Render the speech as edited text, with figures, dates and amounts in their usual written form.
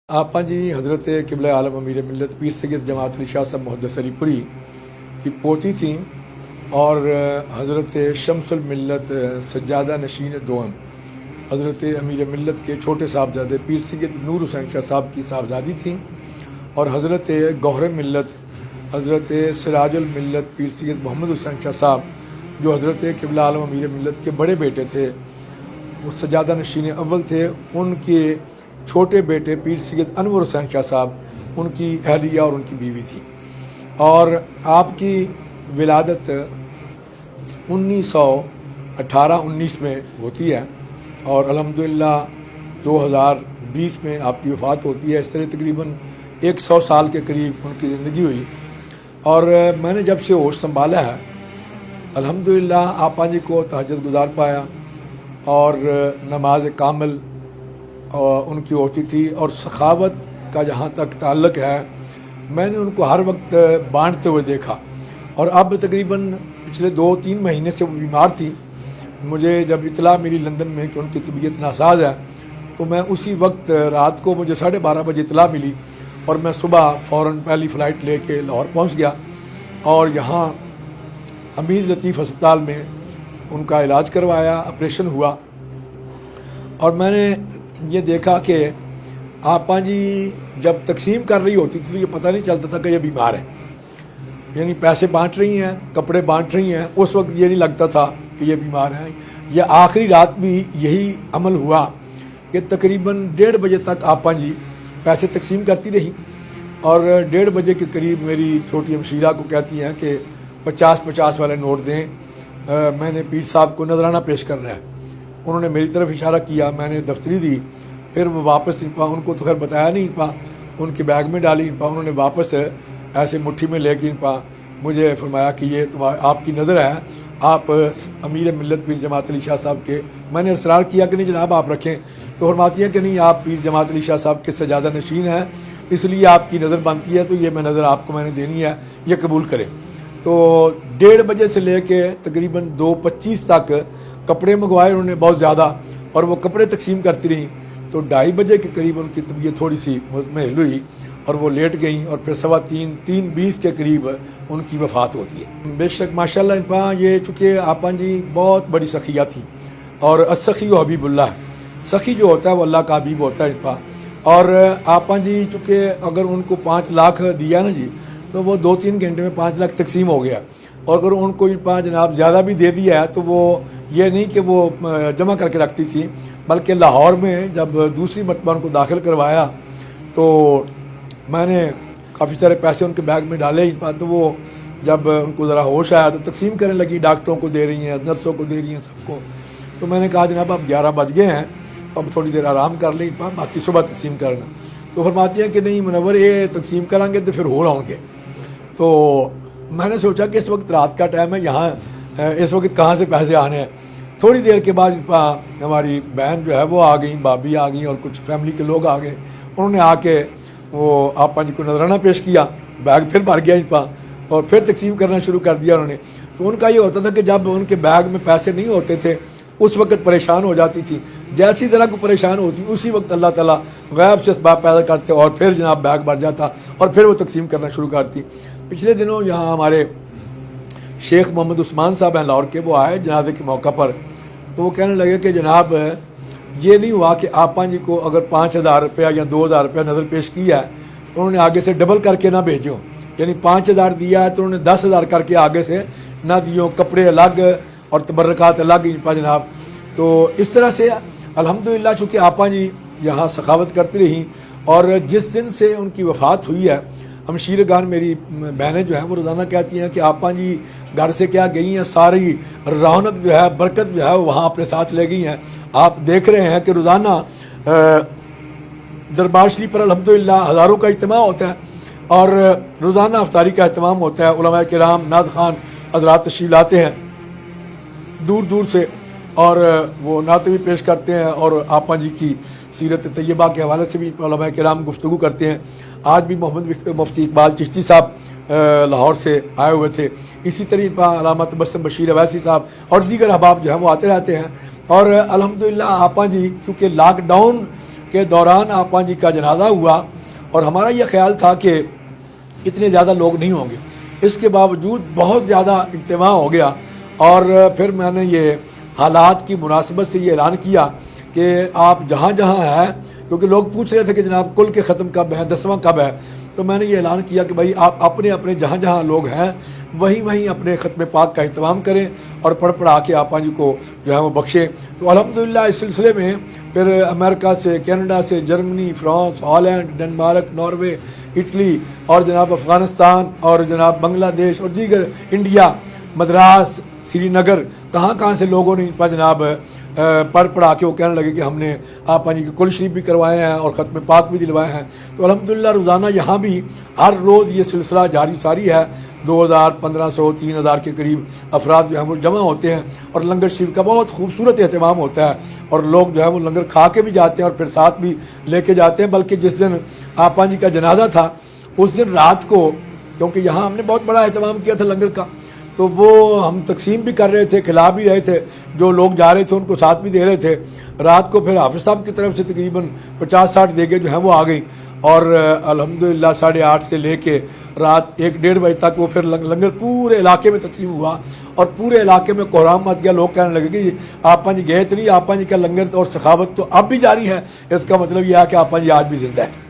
आपा जी हज़रत क़िबला आलम अमीर मिल्लत पीर सैयद जमात अली शाह साहब मुहद्दिस अलीपुरी की पोती थी और हज़रत शम्सुल मिल्लत सज्जादा नशीन दोम हज़रत अमीर मिल्लत के छोटे साहबजादे पीर सैयद नूर हुसैन शाह साहब की साहबजादी थी और हज़रत गौहर मिल्लत हज़रत सिराजुल मिल्लत पीर सैयद मोहम्मद हुसैन शाह साहब जो हज़रत क़िबला आलम अमीर मिल्लत के बड़े बेटे थे, वो सज्जादा नशीन अव्वल थे। उनके छोटे बेटे पीर सैयद अनवर हुसैन शाह साहब उनकी अहलिया और उनकी बीवी थी और आपकी विलादत 1918-19 में होती है और अल्हम्दुलिल्लाह 2020 में आपकी वफ़ात होती है। इस तरह तकरीबन 100 साल के करीब उनकी ज़िंदगी हुई और मैंने जब से होश संभाला है अल्हम्दुलिल्लाह आपा जी को तहज्जुद गुजार पाया और नमाज कामिल उनकी होती थी और सखावत का जहाँ तक ताल्लुक़ है मैंने उनको हर वक्त बांटते हुए देखा और अब तकरीबन पिछले 2-3 महीने से वो बीमार थी। मुझे जब इतला मिली लंदन में कि उनकी तबीयत नासाज है तो मैं उसी वक्त रात को मुझे 12:30 बजे इतला मिली और मैं सुबह फ़ौरन पहली फ़्लाइट लेके लाहौर पहुँच गया और यहाँ हमीद लतीफ़ अस्पताल में उनका इलाज करवाया, ऑपरेशन हुआ और मैंने ये देखा कि आपा जी जब तकसीम कर रही होती थी तो ये पता नहीं चलता था कि ये बीमार है, यानी पैसे बांट रही हैं, कपड़े बांट रही हैं, उस वक्त ये नहीं लगता था कि ये बीमार हैं। ये आखिरी रात भी यही अमल हुआ कि तकरीबन 1:30 बजे तक आपा जी पैसे तकसीम करती रही और 1:30 बजे के करीब मेरी छोटी हमशीरा को कहती हैं कि 50-50 वाले नोट दें, मैंने पीर साहब को नजराना पेश करना है। उन्होंने मेरी तरफ इशारा किया, मैंने दफ्तरी दी, फिर वो वापस उनको तो खैर बताया नहीं उनके बैग में डाली उन्होंने वापस ऐसे मुट्ठी में लेके मुझे फरमाया कि ये आपकी नज़र है, आप अमीर मिल्लत पीर जमात अली शाह साहब के। मैंने इसरार किया कि नहीं जनाब आप रखें, तो फरमाती है कि नहीं आप पीर जमात अली शाह साहब के सज्जादा नशीन हैं, इसलिए आपकी नज़र बनती है, तो ये मैं नज़र आपको मैंने देनी है, ये कबूल करें। तो 1:30 बजे से लेके तकरीबन 2:25 तक कपड़े मंगवाए उन्होंने बहुत ज़्यादा और वो कपड़े तकसीम करती रहीं। तो 2:30 बजे के करीब उनकी तबीयत थोड़ी सी मुतमइल हुई और वो लेट गई और फिर 3:20 के करीब उनकी वफ़ात होती है। बेशक माशाल्लाह ये चूँकि आपा जी बहुत बड़ी सखिया थी और असखी व हबीबुल्लाह, सखी जो होता है वो अल्लाह का हबीब होता है और आपा जी चूँकि अगर उनको 5 लाख दिया ना जी तो वो 2-3 घंटे में 5 लाख तकसीम हो गया और अगर उनको जनाब ज़्यादा भी दे दिया है तो वो ये नहीं कि वो जमा करके रखती थी, बल्कि लाहौर में जब दूसरी मरतबा उनको दाखिल करवाया तो मैंने काफ़ी सारे पैसे उनके बैग में डाले तो वो जब उनको ज़रा होश आया तो तकसीम करने लगी, डॉक्टरों को दे रही हैं, नर्सों को दे रही हैं, सबको। तो मैंने कहा जनाब अब 11 बज गए हैं तो अब थोड़ी देर आराम कर लें, बाकी सुबह तकसीम करना। तो फरमाती हैं कि नहीं मुनव्वर ये तकसीम कराएंगे तो फिर हो होंगे। तो मैंने सोचा कि इस वक्त रात का टाइम है, यहाँ इस वक्त कहाँ से पैसे आने हैं। थोड़ी देर के बाद हमारी बहन जो है वो आ गई, भाभी आ गई और कुछ फैमिली के लोग आ गए। उन्होंने आके वो आपा जी को नजराना पेश किया, बैग फिर भर गया और फिर तकसीम करना शुरू कर दिया उन्होंने। तो उनका ये होता था कि जब उनके बैग में पैसे नहीं होते थे उस वक्त परेशान हो जाती थी, जैसी तरह को परेशान होती उसी वक्त अल्लाह ताला गैब से असबाब पैदा करते और फिर जनाब बैग भर जाता और फिर वो तकसीम करना शुरू करती। पिछले दिनों यहाँ हमारे शेख मोहम्मद उस्मान साहब हैं लाहौर के, वो आए जनाजे के मौका पर, तो वो कहने लगे कि जनाब ये नहीं हुआ कि आपा जी को अगर 5,000 रुपया या 2,000 रुपया नज़र पेश किया है तो उन्होंने आगे से डबल करके ना भेजो, यानी 5,000 दिया है तो उन्होंने 10,000 करके आगे से ना दियो, कपड़े अलग और तबर्रकात अलग जनाब। तो इस तरह से अल्हम्दुलिल्लाह चूँकि आपा जी यहाँ सखावत करती रहीं और जिस दिन से उनकी वफ़ात हुई है हमशीरगान मेरी बहनें जो हैं वो रोज़ाना कहती हैं कि आपा जी घर से क्या गई हैं, सारी रौनक जो है, बरकत जो है वहाँ अपने साथ ले गई हैं। आप देख रहे हैं कि रोज़ाना दरबार शरीफ पर अल्हम्दुलिल्लाह हज़ारों का इज्तिमा होता है और रोज़ाना अफ्तारी का अहतमाम होता है। उलमा किराम नात खान हज़रात तशरीफ़ लाते हैं दूर दूर से और वो नात भी पेश करते हैं और आपा जी की सीरत तैयबा के हवाले से भी उलमा किराम गुफ्तगू करते हैं। आज भी मोहम्मद मुफ्ती इकबाल चिश्ती साहब लाहौर से आए हुए थे, इसी तरीके अल्लामा तबस्सुम बशीर अवैसी साहब और दीगर अहबाब जो हैं वो आते रहते हैं। और अल्हम्दुलिल्लाह आपा जी क्योंकि लॉकडाउन کے دوران آپا جی کا جنازہ ہوا اور ہمارا یہ خیال تھا کہ اتنے زیادہ لوگ نہیں ہوں گے، اس کے باوجود بہت زیادہ اجتماع ہو گیا، اور پھر میں نے یہ حالات کی مناسبت سے یہ اعلان کیا کہ آپ جہاں جہاں ہیں، کیونکہ لوگ پوچھ رہے تھے کہ جناب کل کے ختم کب ہے، 10واں کب ہے، تو میں نے یہ اعلان کیا کہ بھائی آپ اپنے اپنے جہاں جہاں لوگ ہیں وہیں اپنے ختم پاک کا اہتمام کریں اور پڑھا کے آپا جی کو جو ہے وہ بخشیں۔ تو الحمدللہ اس سلسلے میں پھر امریکہ سے، کینیڈا سے، Germany, France, Holland, Denmark, Norway, Italy اور جناب افغانستان اور جناب بنگلہ دیش اور دیگر انڈیا، مدراس، سری نگر، کہاں سے لوگوں نے جناب پڑھا کے وہ کہنے لگے کہ ہم نے آپا جی کے کل شریف بھی کروائے ہیں اور ختم پاک بھی دلوائے ہیں۔ تو الحمدللہ روزانہ یہاں بھی ہر روز یہ سلسلہ جاری ساری ہے، 2000، 1500، 3000 کے قریب افراد جو ہیں وہ جمع ہوتے ہیں اور لنگر شریف کا بہت خوبصورت اہتمام ہوتا ہے، اور لوگ جو ہے وہ لنگر کھا کے بھی جاتے ہیں اور پھر ساتھ بھی لے کے جاتے ہیں۔ بلکہ جس دن آپا جی کا جنازہ تھا اس دن رات کو، کیونکہ یہاں ہم نے بہت بڑا اہتمام کیا تھا لنگر کا، تو وہ ہم تقسیم بھی کر رہے تھے، کھلا بھی رہے تھے، جو لوگ جا رہے تھے ان کو ساتھ بھی دے رہے تھے۔ رات کو پھر حافظ صاحب کی طرف سے تقریباً 50-60 دیگیں جو ہیں وہ آ گئیں، اور الحمدللہ 8:30 سے لے کے رات 1-1:30 بجے تک وہ پھر لنگر پورے علاقے میں تقسیم ہوا، اور پورے علاقے میں کوہرام مچ گیا۔ لوگ کہنے لگے کہ آپا جی گئے تو نہیں، آپا جی کا لنگر اور سخاوت تو اب بھی جاری ہے، اس کا مطلب یہ ہے کہ آپا جی آج بھی زندہ ہے۔